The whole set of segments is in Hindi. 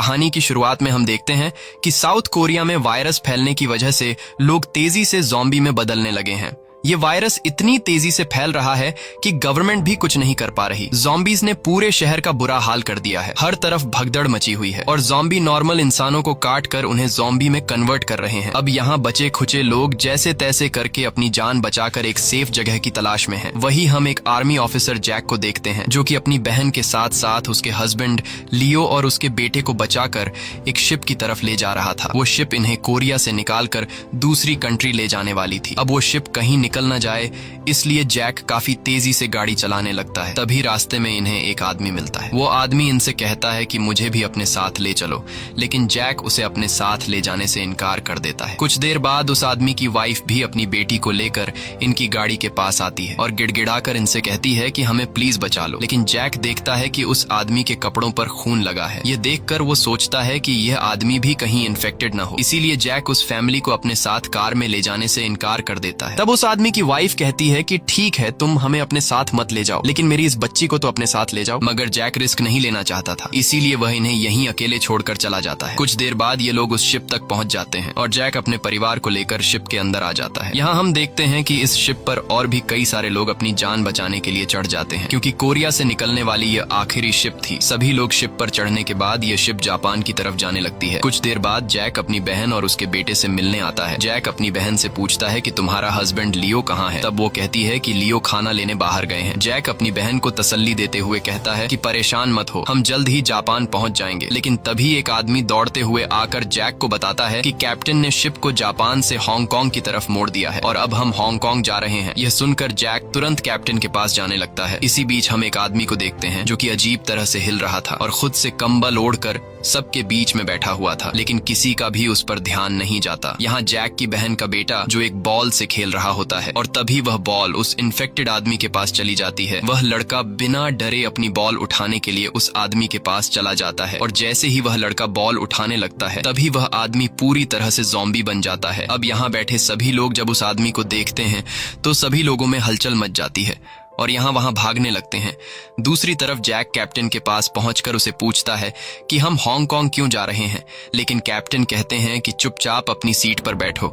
कहानी की शुरुआत में हम देखते हैं कि साउथ कोरिया में वायरस फैलने की वजह से लोग तेजी से ज़ॉम्बी में बदलने लगे हैं। ये वायरस इतनी तेजी से फैल रहा है कि गवर्नमेंट भी कुछ नहीं कर पा रही। ज़ॉम्बीज ने पूरे शहर का बुरा हाल कर दिया है। हर तरफ भगदड़ मची हुई है और ज़ॉम्बी नॉर्मल इंसानों को काट कर उन्हें ज़ॉम्बी में कन्वर्ट कर रहे हैं। अब यहाँ बचे खुचे लोग जैसे तैसे करके अपनी जान बचाकर एक सेफ जगह की तलाश में हैं। वही हम एक आर्मी ऑफिसर जैक को देखते हैं, जो कि अपनी बहन के साथ साथ उसके हस्बैंड लियो और उसके बेटे को बचाकर एक शिप की तरफ ले जा रहा था। वो शिप इन्हें कोरिया से निकालकर दूसरी कंट्री ले जाने वाली थी। अब वो शिप कहीं निकल न जाए, इसलिए जैक काफी तेजी से गाड़ी चलाने लगता है। तभी रास्ते में इन्हें एक आदमी मिलता है। वो आदमी इनसे कहता है कि मुझे भी अपने साथ ले चलो, लेकिन जैक उसे अपने साथ ले जाने से इनकार कर देता है। कुछ देर बाद उस आदमी की वाइफ भी अपनी बेटी को लेकर इनकी गाड़ी के पास आती है और गिड़गिड़ाकर इनसे कहती है कि हमें प्लीज बचा लो। लेकिन जैक देखता है कि उस आदमी के कपड़ों पर खून लगा है। ये देखकर वो सोचता है कि यह आदमी भी कहीं इन्फेक्टेड न हो, इसीलिए जैक उस फैमिली को अपने साथ कार में ले जाने से इनकार कर देता है। तब उस आदमी की वाइफ कहती है कि ठीक है, तुम हमें अपने साथ मत ले जाओ, लेकिन मेरी इस बच्ची को तो अपने साथ ले जाओ। मगर जैक रिस्क नहीं लेना चाहता था, इसीलिए वह इन्हें यहीं अकेले छोड़कर चला जाता है। कुछ देर बाद ये लोग उस शिप तक पहुंच जाते हैं और जैक अपने परिवार को लेकर शिप के अंदर आ जाता है। यहाँ हम देखते हैं कि इस शिप पर और भी कई सारे लोग अपनी जान बचाने के लिए चढ़ जाते हैं, क्योंकि कोरिया से निकलने वाली ये आखिरी शिप थी। सभी लोग शिप पर चढ़ने के बाद ये शिप जापान की तरफ जाने लगती है। कुछ देर बाद जैक अपनी बहन और उसके बेटे से मिलने आता है। जैक अपनी बहन से पूछता है कि तुम्हारा हस्बैंड लियो कहाँ है। तब वो कहती है कि लियो खाना लेने बाहर गए हैं। जैक अपनी बहन को तसल्ली देते हुए कहता है कि परेशान मत हो, हम जल्द ही जापान पहुंच जाएंगे। लेकिन तभी एक आदमी दौड़ते हुए आकर जैक को बताता है कि कैप्टन ने शिप को जापान से हांगकांग की तरफ मोड़ दिया है और अब हम हांगकांग जा रहे हैं। यह सुनकर जैक तुरंत कैप्टन के पास जाने लगता है। इसी बीच हम एक आदमी को देखते हैं जो कि अजीब तरह से हिल रहा था और खुद से कंबल ओढ़कर सबके बीच में बैठा हुआ था, लेकिन किसी का भी उस पर ध्यान नहीं जाता। यहाँ जैक की बहन का बेटा जो एक बॉल से खेल रहा होता है और तभी वह बॉल उस इन्फेक्टेड आदमी के पास चली जाती है। वह लड़का बिना डरे अपनी बॉल उठाने के लिए उस आदमी के पास चला जाता है और जैसे ही वह लड़का बॉल उठाने लगता है तभी वह आदमी पूरी तरह से ज़ॉम्बी बन जाता है। अब यहाँ बैठे सभी लोग जब उस आदमी को देखते हैं तो सभी लोगों में हलचल मच जाती है और यहाँ वहाँ भागने लगते हैं। दूसरी तरफ जैक कैप्टन के पास पहुंचकर उसे पूछता है कि हम हांगकांग क्यों जा रहे हैं, लेकिन कैप्टन कहते हैं कि चुपचाप अपनी सीट पर बैठो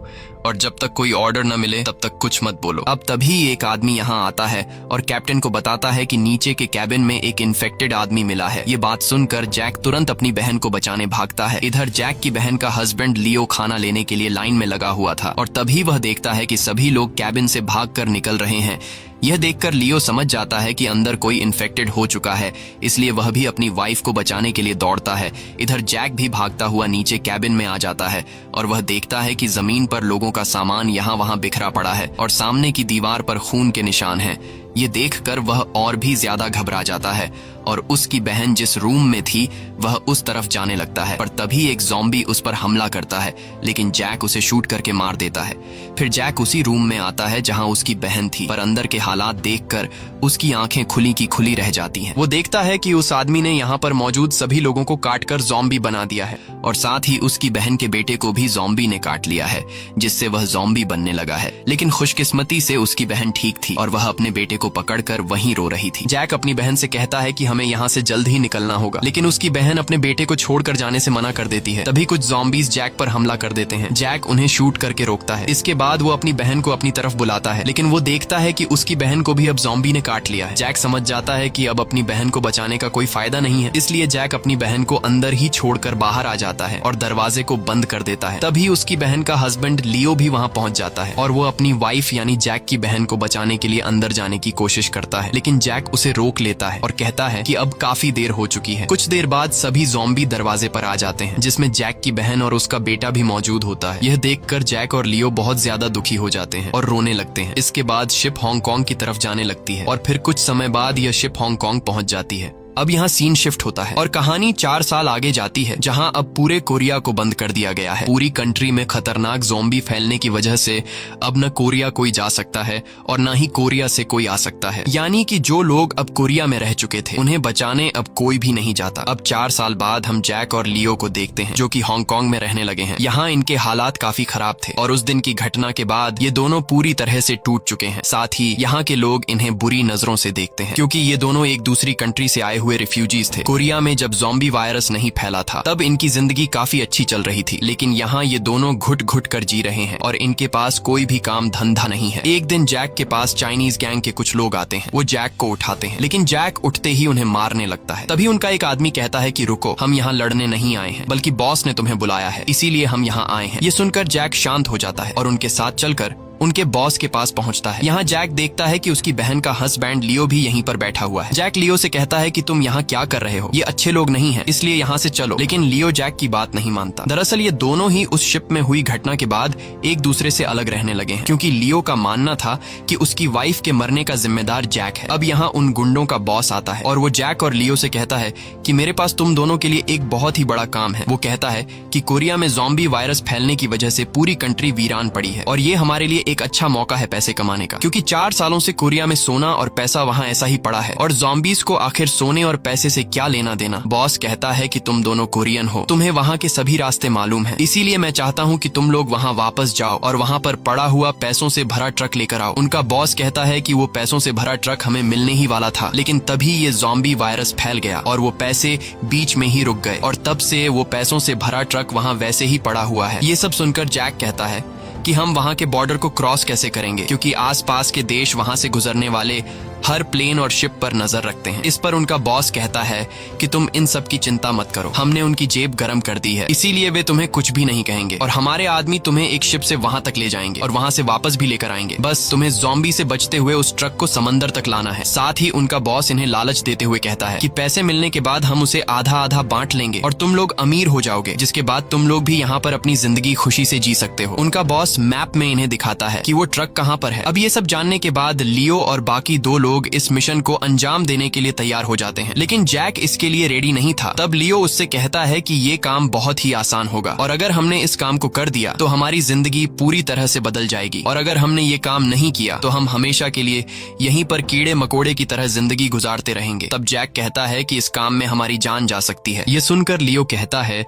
और जब तक कोई ऑर्डर न मिले तब तक कुछ मत बोलो। अब तभी एक आदमी यहाँ आता है और कैप्टन को बताता है कि नीचे के कैबिन में एक इन्फेक्टेड आदमी मिला है। ये बात सुनकर जैक तुरंत अपनी बहन को बचाने भागता है। इधर जैक की बहन का हस्बैंड लियो खाना लेने के लिए लाइन में लगा हुआ था और तभी वह देखता है कि सभी लोग कैबिन से भागकर निकल रहे हैं। यह देखकर लियो समझ जाता है कि अंदर कोई इन्फेक्टेड हो चुका है, इसलिए वह भी अपनी वाइफ को बचाने के लिए दौड़ता है। इधर जैक भी भागता हुआ नीचे कैबिन में आ जाता है और वह देखता है कि जमीन पर लोगों का सामान यहाँ वहाँ बिखरा पड़ा है और सामने की दीवार पर खून के निशान हैं। ये देखकर वह और भी ज्यादा घबरा जाता है और उसकी बहन जिस रूम में थी वह उस तरफ जाने लगता है, पर तभी एक ज़ॉम्बी उस पर हमला करता है, लेकिन जैक उसे शूट करके मार देता है। फिर जैक उसी रूम में आता है जहां उसकी बहन थी, पर अंदर के हालात देखकर उसकी आंखें खुली की खुली रह जाती हैं। वो देखता है कि उस आदमी ने यहाँ पर मौजूद सभी लोगों को काटकर ज़ॉम्बी बना दिया है और साथ ही उसकी बहन के बेटे को भी ज़ॉम्बी ने काट लिया है, जिससे वह ज़ॉम्बी बनने लगा है। लेकिन खुशकिस्मती से उसकी बहन ठीक थी और वह अपने बेटे को पकड़कर वहीं रो रही थी। जैक अपनी बहन से कहता है कि हमें यहाँ से जल्द ही निकलना होगा, लेकिन उसकी बहन अपने बेटे को छोड़कर जाने से मना कर देती है। तभी कुछ ज़ॉम्बीज जैक पर हमला कर देते हैं। जैक उन्हें शूट करके रोकता है। इसके बाद वो अपनी बहन को अपनी तरफ बुलाता है, लेकिन वो देखता है कि उसकी बहन को भी अब ज़ॉम्बी ने काट लिया है। जैक समझ जाता है कि अब अपनी बहन को बचाने का कोई फायदा नहीं है, इसलिए जैक अपनी बहन को अंदर ही छोड़कर बाहर आ जाता है और दरवाजे को बंद कर देता है। तभी उसकी बहन का हस्बैंड लियो भी वहाँ पहुंच जाता है और वो अपनी वाइफ यानी जैक की बहन को बचाने के लिए अंदर जाने की कोशिश करता है, लेकिन जैक उसे रोक लेता है और कहता है कि अब काफी देर हो चुकी है। कुछ देर बाद सभी ज़ॉम्बी दरवाजे पर आ जाते हैं, जिसमें जैक की बहन और उसका बेटा भी मौजूद होता है। यह देखकर जैक और लियो बहुत ज्यादा दुखी हो जाते हैं और रोने लगते हैं। इसके बाद शिप हांगकांग की तरफ जाने लगती है और फिर कुछ समय बाद यह शिप हांगकांग पहुंच जाती है। अब यहाँ सीन शिफ्ट होता है और कहानी 4 साल आगे जाती है, जहाँ अब पूरे कोरिया को बंद कर दिया गया है। पूरी कंट्री में खतरनाक ज़ॉम्बी फैलने की वजह से अब न कोरिया कोई जा सकता है और न ही कोरिया से कोई आ सकता है। यानी कि जो लोग अब कोरिया में रह चुके थे उन्हें बचाने अब कोई भी नहीं जाता। अब 4 साल बाद हम जैक और लियो को देखते हैं, जो कि हांगकांग में रहने लगे हैं। यहाँ इनके हालात काफी खराब थे और उस दिन की घटना के बाद ये दोनों पूरी तरह से टूट चुके हैं। साथ ही यहाँ के लोग इन्हें बुरी नजरों से देखते हैं, क्योंकि ये दोनों एक दूसरी कंट्री से आए हुए रिफ्यूजीज थे। कोरिया में जब ज़ॉम्बी वायरस नहीं फैला था तब इनकी जिंदगी काफी अच्छी चल रही थी, लेकिन यहाँ ये दोनों घुट घुट कर जी रहे हैं और इनके पास कोई भी काम धंधा नहीं है। एक दिन जैक के पास चाइनीज गैंग के कुछ लोग आते हैं। वो जैक को उठाते हैं, लेकिन जैक उठते ही उन्हें मारने लगता है। तभी उनका एक आदमी कहता है कि रुको, हम यहाँ लड़ने नहीं आए हैं, बल्कि बॉस ने तुम्हें बुलाया है, इसीलिए हम यहाँ आए हैं। ये सुनकर जैक शांत हो जाता है और उनके साथ चलकर उनके बॉस के पास पहुंचता है। यहाँ जैक देखता है कि उसकी बहन का हस्बैंड लियो भी यहीं पर बैठा हुआ है। जैक लियो से कहता है कि तुम यहाँ क्या कर रहे हो, ये अच्छे लोग नहीं हैं, इसलिए यहाँ से चलो। लेकिन लियो जैक की बात नहीं मानता। दरअसल ये दोनों ही उस शिप में हुई घटना के बाद एक दूसरे से अलग रहने लगे हैं, क्योंकि लियो का मानना था कि उसकी वाइफ के मरने का जिम्मेदार जैक है। अब यहाँ उन गुंडों का बॉस आता है और वो जैक और लियो से कहता है कि मेरे पास तुम दोनों के लिए एक बहुत ही बड़ा काम है। वो कहता है कि कोरिया में ज़ॉम्बी वायरस फैलने की वजह से पूरी कंट्री वीरान पड़ी है और ये हमारे लिए एक अच्छा मौका है पैसे कमाने का, क्योंकि 4 सालों से कोरिया में सोना और पैसा वहाँ ऐसा ही पड़ा है और ज़ॉम्बीज को आखिर सोने और पैसे से क्या लेना देना। बॉस कहता है कि तुम दोनों कोरियन हो, तुम्हें वहाँ के सभी रास्ते मालूम है, इसीलिए मैं चाहता हूँ कि तुम लोग वहाँ वापस जाओ और वहाँ पर पड़ा हुआ पैसों से भरा ट्रक लेकर आओ। उनका बॉस कहता है कि वो पैसों से भरा ट्रक हमें मिलने ही वाला था, लेकिन तभी ये ज़ॉम्बी वायरस फैल गया और वो पैसे बीच में ही रुक गए और तब से वो पैसों से भरा ट्रक वहाँ वैसे ही पड़ा हुआ है। ये सब सुनकर जैक कहता है कि हम वहां के बॉर्डर को क्रॉस कैसे करेंगे, क्योंकि आसपास के देश वहां से गुजरने वाले हर प्लेन और शिप पर नजर रखते हैं। इस पर उनका बॉस कहता है कि तुम इन सब की चिंता मत करो, हमने उनकी जेब गर्म कर दी है, इसीलिए वे तुम्हें कुछ भी नहीं कहेंगे और हमारे आदमी तुम्हें एक शिप से वहां तक ले जाएंगे और वहां से वापस भी लेकर आएंगे। बस तुम्हें ज़ॉम्बी से बचते हुए उस ट्रक को समंदर तक लाना है। साथ ही उनका बॉस इन्हें लालच देते हुए कहता है कि पैसे मिलने के बाद हम उसे आधा आधा बांट लेंगे और तुम लोग अमीर हो जाओगे, जिसके बाद तुम लोग भी यहाँ पर अपनी जिंदगी खुशी से जी सकते हो। उनका बॉस मैप में इन्हें दिखाता है कि वो ट्रक कहाँ पर है। अब ये सब जानने के बाद लियो और बाकी 2 लोग इस मिशन को अंजाम देने के लिए तैयार हो जाते हैं, लेकिन जैक इसके लिए रेडी नहीं था। तब लियो उससे कहता है कि ये काम बहुत ही आसान होगा और अगर हमने इस काम को कर दिया तो हमारी जिंदगी पूरी तरह से बदल जाएगी और अगर हमने ये काम नहीं किया तो हम हमेशा के लिए यहीं पर कीड़े मकोड़े की तरह जिंदगी गुजारते रहेंगे। तब जैक कहता है कि इस काम में हमारी जान जा सकती है। ये सुनकर लियो कहता है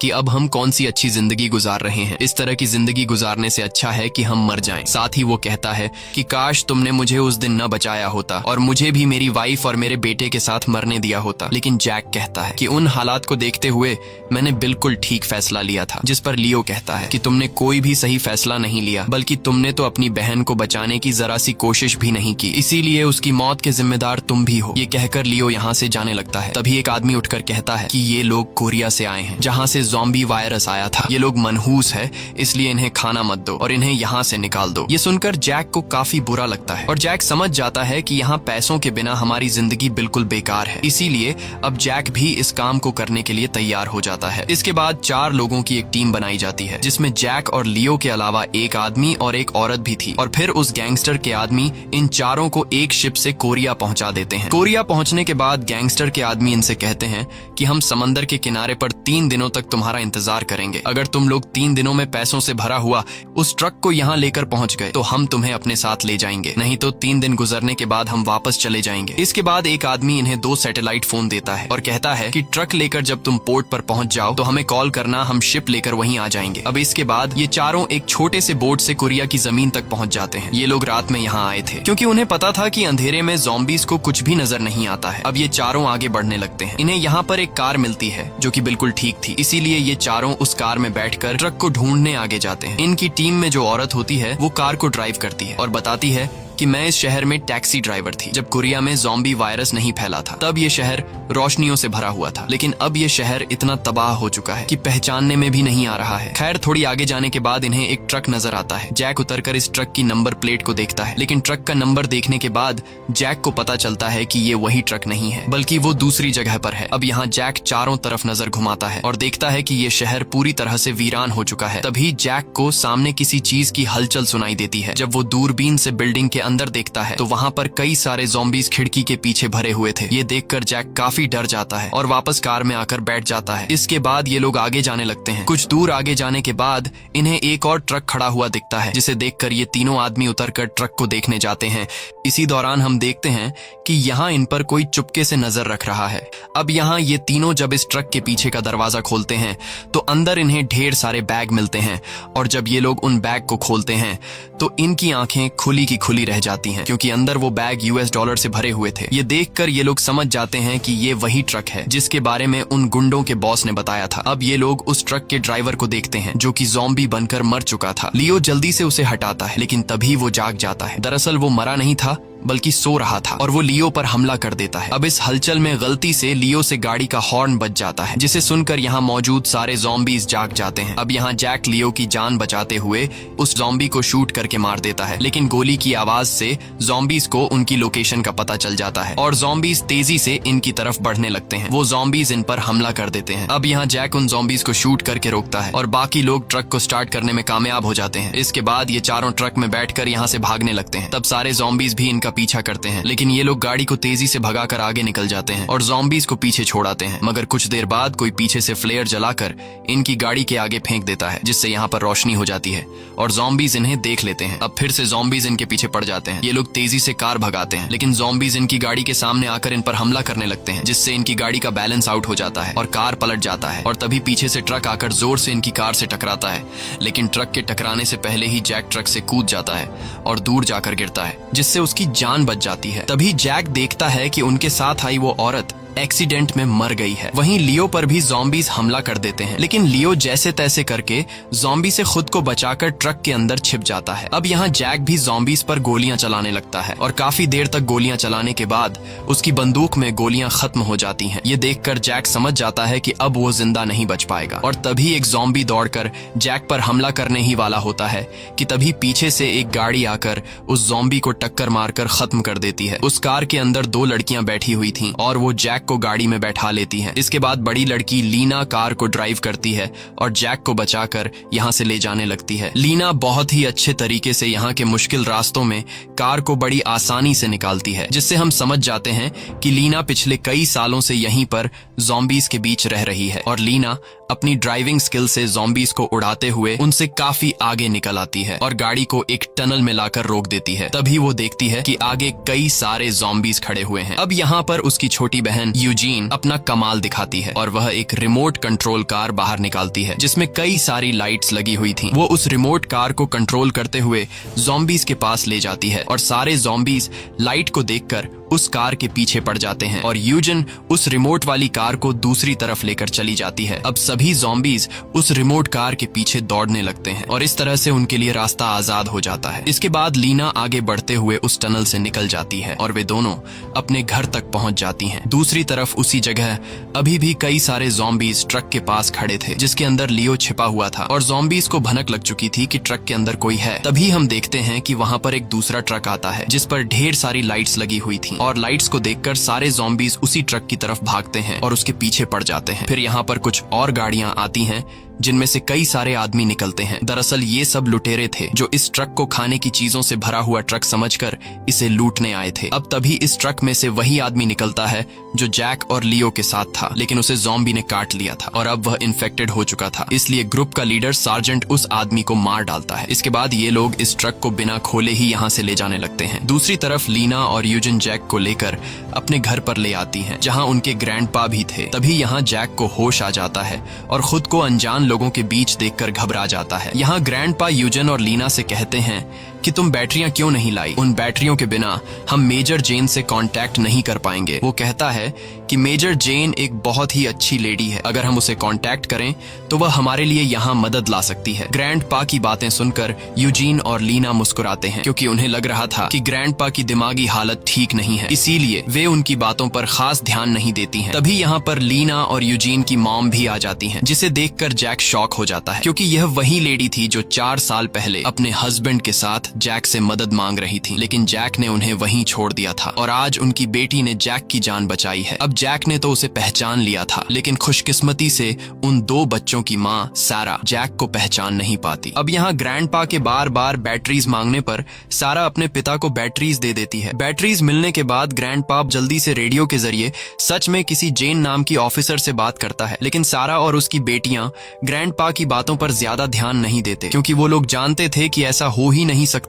कि अब हम कौन सी अच्छी जिंदगी गुजार रहे हैं, इस तरह की जिंदगी गुजारने से अच्छा है कि हम मर जाएं। साथ ही वो कहता है कि काश तुमने मुझे उस दिन न बचाया होता और मुझे भी मेरी वाइफ और मेरे बेटे के साथ मरने दिया होता। लेकिन जैक कहता है कि उन हालात को देखते हुए मैंने बिल्कुल ठीक फैसला लिया था। जिस पर लियो कहता है कि तुमने कोई भी सही फैसला नहीं लिया, बल्कि तुमने तो अपनी बहन को बचाने की जरा सी कोशिश भी नहीं की, इसीलिए उसकी मौत के जिम्मेदार तुम भी हो। ये कहकर लियो यहाँ से जाने लगता है। तभी एक आदमी उठकर कहता है कि ये लोग कोरिया से आए हैं, जहाँ से ज़ॉम्बी वायरस आया था। ये लोग मनहूस है, इसलिए इन्हें खाना मत दो और इन्हें यहाँ से निकाल दो। ये सुनकर जैक को काफी बुरा लगता है और जैक समझ जाता है कि यहाँ पैसों के बिना हमारी जिंदगी बिल्कुल बेकार है, इसीलिए अब जैक भी इस काम को करने के लिए तैयार हो जाता है। इसके बाद 4 लोगों की एक टीम बनाई जाती है, जिसमें जैक और लियो के अलावा एक आदमी और एक औरत भी थी और फिर उस गैंगस्टर के आदमी इन चारों को एक शिप से कोरिया पहुंचा देते हैं। कोरिया पहुंचने के बाद गैंगस्टर के आदमी इनसे कहते हैं कि हम समंदर के किनारे पर 3 दिनों तक तुम्हारा इंतजार करेंगे। अगर तुम लोग 3 दिनों में पैसों से भरा हुआ उस ट्रक को यहाँ लेकर पहुंच गए तो हम तुम्हें अपने साथ ले जाएंगे, नहीं तो 3 दिन गुजरने के बाद हम वापस चले जाएंगे। इसके बाद एक आदमी इन्हें 2 सैटेलाइट फोन देता है और कहता है कि ट्रक लेकर जब तुम पोर्ट पर पहुंच जाओ तो हमें कॉल करना, हम शिप लेकर वहीं आ जाएंगे। अब इसके बाद ये चारों एक छोटे से बोट से कोरिया की जमीन तक पहुंच जाते हैं। ये लोग रात में यहाँ आए थे क्योंकि उन्हें पता था कि अंधेरे में ज़ॉम्बीज को कुछ भी नजर नहीं आता है। अब ये चारों आगे बढ़ने लगते हैं। इन्हें यहाँ पर एक कार मिलती है जो कि बिल्कुल ठीक थी, इसीलिए ये चारों उस कार में बैठकर ट्रक को ढूंढने आगे जाते हैं। इनकी टीम में जो औरत होती है वो कार को ड्राइव करती है और बताती है कि मैं इस शहर में टैक्सी ड्राइवर थी जब कोरिया में ज़ॉम्बी वायरस नहीं फैला था। तब ये शहर रोशनियों से भरा हुआ था, लेकिन अब ये शहर इतना तबाह हो चुका है कि पहचानने में भी नहीं आ रहा है। खैर, थोड़ी आगे जाने के बाद इन्हें एक ट्रक नजर आता है। जैक उतरकर इस ट्रक की नंबर प्लेट को देखता है, लेकिन ट्रक का नंबर देखने के बाद जैक को पता चलता है कि ये वही ट्रक नहीं है, बल्कि वो दूसरी जगह पर है। अब यहाँ जैक चारों तरफ नजर घुमाता है और देखता है कि ये शहर पूरी तरह से वीरान हो चुका है। तभी जैक को सामने किसी चीज की हलचल सुनाई देती है। जब वो दूरबीन से बिल्डिंग के अंदर देखता है तो वहाँ पर कई सारे ज़ॉम्बीज खिड़की के पीछे भरे हुए थे। ये देखकर जैक काफी डर जाता है और वापस कार में आकर बैठ जाता है। इसके बाद ये लोग आगे जाने लगते हैं। कुछ दूर आगे जाने के बाद इन्हें एक और ट्रक खड़ा हुआ दिखता है, जिसे देखकर ये तीनों आदमी उतरकर ट्रक को देखने जाते हैं। इसी दौरान हम देखते हैं कि यहाँ इन पर कोई चुपके से नजर रख रहा है। अब यहाँ ये तीनों जब इस ट्रक के पीछे का दरवाजा खोलते हैं तो अंदर इन्हें ढेर सारे बैग मिलते हैं और जब ये लोग उन बैग को खोलते हैं तो इनकी आंखें खुली की खुली रह रह जाती हैं क्योंकि अंदर वो बैग US डॉलर से भरे हुए थे। ये देखकर ये लोग समझ जाते हैं कि ये वही ट्रक है जिसके बारे में उन गुंडों के बॉस ने बताया था। अब ये लोग उस ट्रक के ड्राइवर को देखते हैं जो कि ज़ॉम्बी बनकर मर चुका था। लियो जल्दी से उसे हटाता है लेकिन तभी वो जाग जाता है। दरअसल वो मरा नहीं था बल्कि सो रहा था और वो लियो पर हमला कर देता है। अब इस हलचल में गलती से लियो से गाड़ी का हॉर्न बज जाता है जिसे सुनकर यहाँ मौजूद सारे ज़ॉम्बीज जाग जाते हैं। अब यहाँ जैक लियो की जान बचाते हुए उस ज़ॉम्बी को शूट करके मार देता है, लेकिन गोली की आवाज से ज़ॉम्बीज को उनकी लोकेशन का पता चल जाता है और ज़ॉम्बीज तेजी से इनकी तरफ बढ़ने लगते हैं। वो ज़ॉम्बीज इन पर हमला कर देते हैं। अब यहाँ जैक उन ज़ॉम्बीज को शूट करके रोकता है और बाकी लोग ट्रक को स्टार्ट करने में कामयाब हो जाते हैं। इसके बाद ये चारों ट्रक में बैठकर यहाँ से भागने लगते हैं। तब सारे ज़ॉम्बीज भी इनका पीछा करते हैं, लेकिन ये लोग गाड़ी को तेजी से भगाकर आगे निकल जाते हैं और ज़ॉम्बीज को पीछे छोड़ाते हैं। मगर कुछ देर बाद कोई पीछे से फ्लेयर जलाकर इनकी गाड़ी के आगे फेंक देता है जिससे यहाँ पर रोशनी हो जाती है और ज़ॉम्बीज इन्हें देख लेते हैं। अब फिर से ज़ॉम्बीज इनके पीछे पड़ जाते हैं। ये लोग तेजी से कार भगाते हैं, लेकिन ज़ॉम्बीज इनकी गाड़ी के सामने आकर इन पर हमला करने लगते हैं जिससे इनकी गाड़ी का बैलेंस आउट हो जाता है और कार पलट जाता है। और तभी पीछे से ट्रक आकर जोर से इनकी कार से टकराता है, लेकिन ट्रक के टकराने से पहले ही जैक ट्रक से कूद जाता है और दूर जाकर गिरता है जिससे उसकी जान बच जाती है। तभी जैक देखता है कि उनके साथ आई वो औरत एक्सीडेंट में मर गई है। वहीं लियो पर भी ज़ॉम्बीज हमला कर देते हैं, लेकिन लियो जैसे तैसे करके ज़ॉम्बी से खुद को बचाकर ट्रक के अंदर छिप जाता है। अब यहाँ जैक भी ज़ॉम्बीज पर गोलियां चलाने लगता है और काफी देर तक गोलियां चलाने के बाद उसकी बंदूक में गोलियां खत्म हो जाती हैं। ये देखकर जैक समझ जाता है कि अब वो जिंदा नहीं बच पाएगा और तभी एक ज़ॉम्बी दौड़कर जैक पर हमला करने ही वाला होता है कि तभी पीछे से एक गाड़ी आकर उस ज़ॉम्बी को टक्कर मारकर खत्म कर देती है। उस कार के अंदर 2 लड़कियां बैठी हुई थीं और वो जैक को गाड़ी में बैठा लेती हैं। इसके बाद बड़ी लड़की लीना कार को ड्राइव करती है और जैक को बचाकर यहाँ से ले जाने लगती है। लीना बहुत ही अच्छे तरीके से यहाँ के मुश्किल रास्तों में कार को बड़ी आसानी से निकालती है, जिससे हम समझ जाते हैं कि लीना पिछले कई सालों से यहीं पर ज़ॉम्बीज के बीच रह रही है और लीना अपनी ड्राइविंग स्किल से ज़ॉम्बीज को उड़ाते हुए उनसे काफी आगे निकल आती है और गाड़ी को एक टनल में लाकर रोक देती है। तभी वो देखती है कि आगे कई सारे ज़ॉम्बीज खड़े हुए हैं। अब यहाँ पर उसकी छोटी बहन यूजीन अपना कमाल दिखाती है और वह एक रिमोट कंट्रोल कार बाहर निकालती है जिसमें कई सारी लाइट्स लगी हुई थी। वो उस रिमोट कार को कंट्रोल करते हुए ज़ॉम्बीज के पास ले जाती है और सारे ज़ॉम्बीज लाइट को देखकर उस कार के पीछे पड़ जाते हैं और यूजन उस रिमोट वाली कार को दूसरी तरफ लेकर चली जाती है। अब सभी ज़ॉम्बीज उस रिमोट कार के पीछे दौड़ने लगते हैं और इस तरह से उनके लिए रास्ता आजाद हो जाता है। इसके बाद लीना आगे बढ़ते हुए उस टनल से निकल जाती है और वे दोनों अपने घर तक पहुंच जाती हैं। दूसरी तरफ उसी जगह अभी भी कई सारे ज़ॉम्बीज ट्रक के पास खड़े थे जिसके अंदर लियो छिपा हुआ था और ज़ॉम्बीज को भनक लग चुकी थी कि ट्रक के अंदर कोई है। तभी हम देखते हैं कि वहां पर एक दूसरा ट्रक आता है जिस पर ढेर सारी लाइट्स लगी हुई थी और लाइट्स को देखकर सारे ज़ॉम्बीज उसी ट्रक की तरफ भागते हैं और उसके पीछे पड़ जाते हैं। फिर यहाँ पर कुछ और गाड़ियां आती हैं जिनमें से कई सारे आदमी निकलते हैं। दरअसल ये सब लुटेरे थे जो इस ट्रक को खाने की चीजों से भरा हुआ ट्रक समझकर इसे लूटने आए थे। अब तभी इस ट्रक में से वही आदमी निकलता है जो जैक और लियो के साथ था, लेकिन उसे ज़ॉम्बी ने काट लिया था और अब वह इन्फेक्टेड हो चुका था। इसलिए ग्रुप का लीडर सार्जेंट उस आदमी को मार डालता है। इसके बाद ये लोग इस ट्रक को बिना खोले ही यहाँ से ले जाने लगते हैं। दूसरी तरफ लीना और यूजन जैक को लेकर अपने घर पर ले आती हैं जहाँ उनके ग्रैंडपा भी थे। तभी यहाँ जैक को होश आ जाता है और खुद को अनजान लोगों के बीच देखकर घबरा जाता है। यहाँ ग्रैंडपा यूजन और लीना से कहते हैं कि तुम बैटरियां क्यों नहीं लाई? उन बैटरियों के बिना हम मेजर जेन से कांटेक्ट नहीं कर पाएंगे। वो कहता है कि मेजर जेन एक बहुत ही अच्छी लेडी है, अगर हम उसे कांटेक्ट करें तो वह हमारे लिए यहाँ मदद ला सकती है। ग्रैंडपा की बातें सुनकर यूजीन और लीना मुस्कुराते हैं क्योंकि उन्हें लग रहा था कि ग्रैंडपा की दिमागी हालत ठीक नहीं है, इसीलिए वे उनकी बातों पर खास ध्यान नहीं देती हैं। तभी यहाँ पर लीना और यूजीन की मॉम भी आ जाती हैं, जिसे देखकर जैक शॉक हो जाता है क्योंकि यह वही लेडी थी जो 4 साल पहले अपने हस्बैंड के साथ जैक से मदद मांग रही थी, लेकिन जैक ने उन्हें वहीं छोड़ दिया था और आज उनकी बेटी ने जैक की जान बचाई है। अब जैक ने तो उसे पहचान लिया था, लेकिन खुशकिस्मती से उन 2 बच्चों की माँ सारा जैक को पहचान नहीं पाती। अब यहाँ ग्रैंडपा के बार बार बैटरीज मांगने पर सारा अपने पिता को बैटरीज दे देती है। बैटरीज मिलने के बाद ग्रैंडपा जल्दी से रेडियो के जरिए सच में किसी जेन नाम की ऑफिसर से बात करता है, लेकिन सारा और उसकी बेटियां ग्रैंडपा की बातों पर ज्यादा ध्यान नहीं देते क्योंकि वो लोग जानते थे कि ऐसा हो ही नहीं सकता।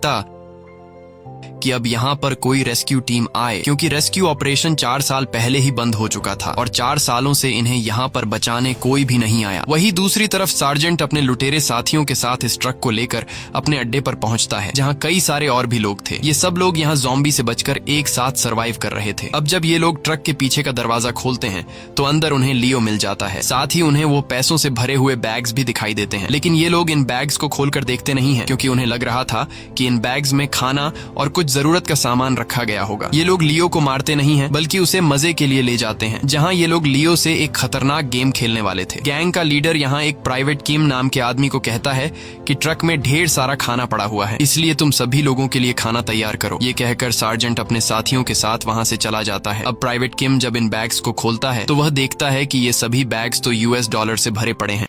कि अब यहाँ पर कोई रेस्क्यू टीम आए, क्योंकि रेस्क्यू ऑपरेशन 4 साल पहले ही बंद हो चुका था और 4 सालों से इन्हें यहाँ पर बचाने कोई भी नहीं आया। वही दूसरी तरफ सार्जेंट अपने लुटेरे साथियों के साथ इस ट्रक को लेकर अपने अड्डे पर पहुंचता है, जहाँ कई सारे और भी लोग थे। ये सब लोग यहाँ ज़ॉम्बी से बचकर एक साथ सर्वाइव कर रहे थे। अब जब ये लोग ट्रक के पीछे का दरवाजा खोलते हैं तो अंदर उन्हें लियो मिल जाता है। साथ ही उन्हें वो पैसों से भरे हुए बैग्स भी दिखाई देते हैं, लेकिन ये लोग इन बैग्स को खोलकर देखते नहीं है, क्योंकि उन्हें लग रहा था कि इन बैग्स में खाना और कुछ जरूरत का सामान रखा गया होगा। ये लोग लियो को मारते नहीं हैं, बल्कि उसे मजे के लिए ले जाते हैं, जहां ये लोग लियो से एक खतरनाक गेम खेलने वाले थे। गैंग का लीडर यहाँ एक प्राइवेट किम नाम के आदमी को कहता है कि ट्रक में ढेर सारा खाना पड़ा हुआ है, इसलिए तुम सभी लोगों के लिए खाना तैयार करो। ये कहकर सार्जेंट अपने साथियों के साथ वहां से चला जाता है। अब प्राइवेट किम जब इन बैग्स को खोलता है तो वह देखता है कि ये सभी बैग्स तो US डॉलर से भरे पड़े हैं।